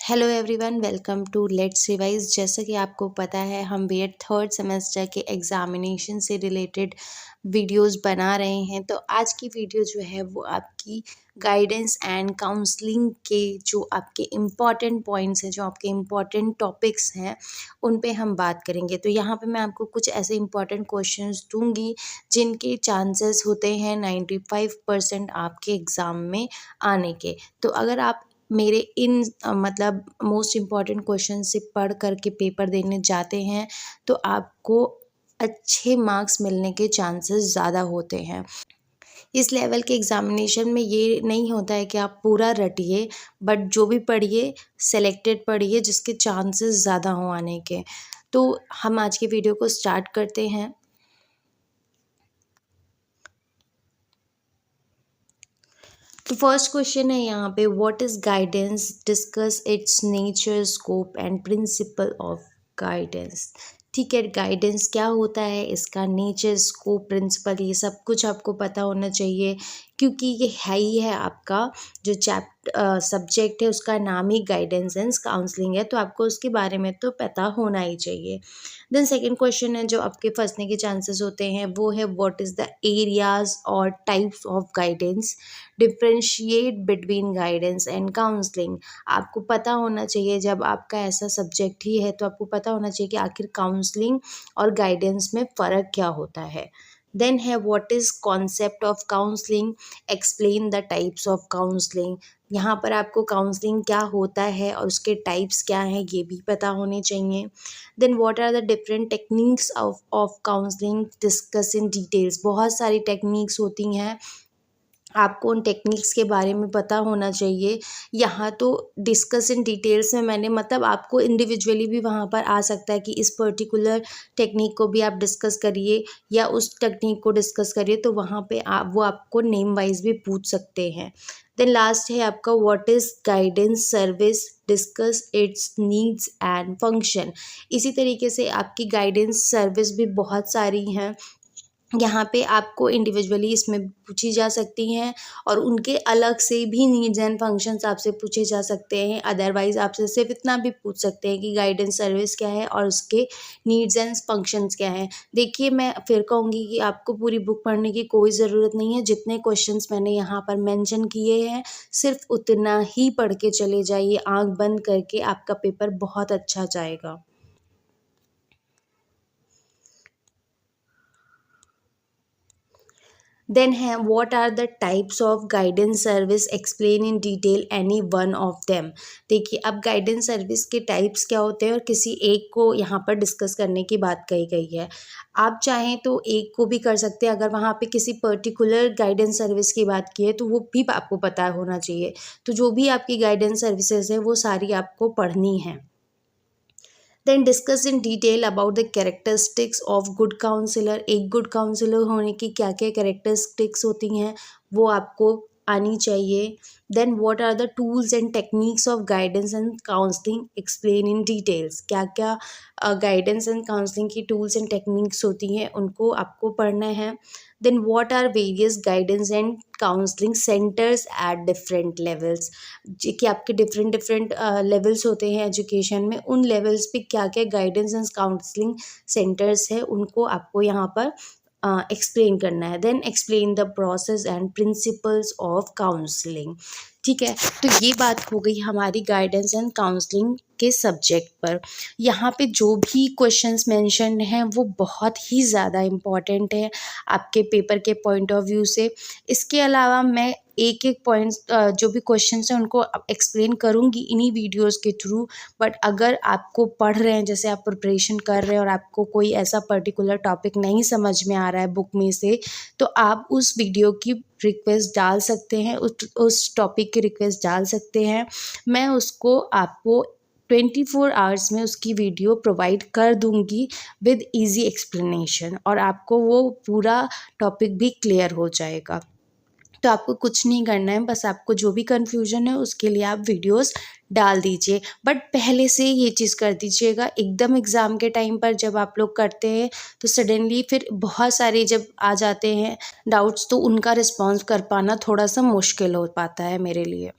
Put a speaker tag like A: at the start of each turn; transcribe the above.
A: Hello everyone, welcome to let's revise. जैसा कि आपको पता है, हम बीएड थर्ड सेमेस्टर के एग्जामिनेशन से रिलेटेड वीडियोस बना रहे हैं। तो आज की वीडियो जो है वो आपकी गाइडेंस एंड काउंसलिंग के जो आपके इम्पॉर्टेंट पॉइंट्स हैं, जो आपके इम्पॉर्टेंट टॉपिक्स हैं, उन पे हम बात करेंगे। तो यहाँ पे मैं आपको कुछ ऐसे इम्पॉर्टेंट क्वेश्चंस दूंगी जिनके चांसेस होते हैं 95% आपके एग्ज़ाम में आने के। तो अगर आप मेरे इन मतलब मोस्ट इम्पॉर्टेंट क्वेश्चन से पढ़ करके पेपर देने जाते हैं तो आपको अच्छे मार्क्स मिलने के चांसेस ज़्यादा होते हैं। इस लेवल के एग्ज़ामिनेशन में ये नहीं होता है कि आप पूरा रटिए, बट जो भी पढ़िए सेलेक्टेड पढ़िए जिसके चांसेस ज़्यादा हो आने के। तो हम आज की वीडियो को स्टार्ट करते हैं। तो फर्स्ट क्वेश्चन है यहाँ पे, what is guidance, discuss it's nature, scope and principle of guidance. ठीक है, गाइडेंस क्या होता है, इसका नेचर, स्कोप, प्रिंसिपल, ये सब कुछ आपको पता होना चाहिए, क्योंकि ये है ही है आपका जो सब्जेक्ट है, उसका नाम ही गाइडेंस एंड काउंसलिंग है। तो आपको उसके बारे में तो पता होना ही चाहिए। देन सेकेंड क्वेश्चन है जो आपके फंसने के चांसेस होते हैं, वो है व्हाट इज़ द एरियाज और types of guidance, differentiate between guidance and counselling. आपको पता होना चाहिए, जब आपका ऐसा सब्जेक्ट ही है तो आपको पता होना चाहिए कि आखिर काउंसलिंग और गाइडेंस में फ़र्क क्या होता है। देन है what is concept of counselling, explain the types of counselling. यहाँ पर आपको काउंसलिंग क्या होता है और उसके टाइप्स क्या हैं ये भी पता होने चाहिए। Then what are the different techniques of counselling, discuss in details. बहुत सारी टेक्निक्स होती हैं, आपको उन टेक्निक्स के बारे में पता होना चाहिए। यहाँ तो डिस्कस इन डिटेल्स में मैंने मतलब आपको इंडिविजुअली भी वहाँ पर आ सकता है कि इस पर्टिकुलर टेक्निक को भी आप डिस्कस करिए या उस टेक्निक को डिस्कस करिए, तो वहाँ पे वो आपको नेम वाइज भी पूछ सकते हैं। देन लास्ट है आपका what is guidance service, discuss it's needs and function. इसी तरीके से आपकी गाइडेंस सर्विस भी बहुत सारी हैं, यहाँ पे आपको इंडिविजुअली इसमें पूछी जा सकती हैं और उनके अलग से भी नीड्स एंड फंक्शंस आपसे पूछे जा सकते हैं। अदरवाइज़ आपसे सिर्फ इतना भी पूछ सकते हैं कि गाइडेंस सर्विस क्या है और उसके नीड्स एंड फंक्शंस क्या हैं। देखिए, मैं फिर कहूँगी कि आपको पूरी बुक पढ़ने की कोई ज़रूरत नहीं है। जितने क्वेश्चंस मैंने यहाँ पर मेंशन किए हैं सिर्फ उतना ही पढ़ के चले जाइए, आँख बंद करके। आपका पेपर बहुत अच्छा जाएगा। देन है what are the types of guidance service, explain in detail any one of them. देखिए, अब गाइडेंस सर्विस के टाइप्स क्या होते हैं और किसी एक को यहाँ पर डिस्कस करने की बात कही गई है। आप चाहें तो एक को भी कर सकते हैं। अगर वहाँ पे किसी पर्टिकुलर गाइडेंस सर्विस की बात की है तो वो भी आपको पता होना चाहिए। तो जो भी आपकी गाइडेंस सर्विसेज है वो सारी आपको पढ़नी है। Then discuss in detail about the characteristics of good counsellor. एक गुड काउंसलर होने की क्या क्या कैरेक्टरिस्टिक्स होती हैं वो आपको आनी चाहिए। Then what are the tools and techniques of guidance and counselling, explain in details. क्या क्या गाइडेंस एंड काउंसलिंग की टूल्स एंड टेक्निक्स होती हैं उनको आपको पढ़ना है। Then what are various guidance and counselling centres at different levels. कि आपके डिफरेंट डिफरेंट लेवल्स होते हैं एजुकेशन में, उन लेवल्स पे क्या क्या गाइडेंस एंड काउंसलिंग सेंटर्स है उनको आपको यहाँ पर एक्सप्लेन करना है। Then explain the process and principles of counselling. ठीक है, तो ये बात हो गई हमारी गाइडेंस एंड काउंसलिंग के सब्जेक्ट पर। यहाँ पे जो भी क्वेश्चंस मेंशन हैं वो बहुत ही ज़्यादा इम्पॉर्टेंट है आपके पेपर के पॉइंट ऑफ व्यू से। इसके अलावा मैं एक एक पॉइंट्स जो भी क्वेश्चंस हैं उनको एक्सप्लेन करूँगी इन्हीं वीडियोस के थ्रू। बट अगर आपको पढ़ रहे हैं, जैसे आप प्रिपरेशन कर रहे हैं और आपको कोई ऐसा पर्टिकुलर टॉपिक नहीं समझ में आ रहा है बुक में से, तो आप उस वीडियो की रिक्वेस्ट डाल सकते हैं, उस टॉपिक की रिक्वेस्ट डाल सकते हैं। मैं उसको आपको 24 आवर्स में उसकी वीडियो प्रोवाइड कर दूंगी विद इजी एक्सप्लेनेशन, और आपको वो पूरा टॉपिक भी क्लियर हो जाएगा। तो आपको कुछ नहीं करना है, बस आपको जो भी कन्फ्यूजन है उसके लिए आप वीडियोस डाल दीजिए। बट पहले से ये चीज़ कर दीजिएगा, एकदम एग्ज़ाम के टाइम पर जब आप लोग करते हैं तो सडनली फिर बहुत सारे जब आ जाते हैं डाउट्स, तो उनका रिस्पॉन्स कर पाना थोड़ा सा मुश्किल हो पाता है मेरे लिए।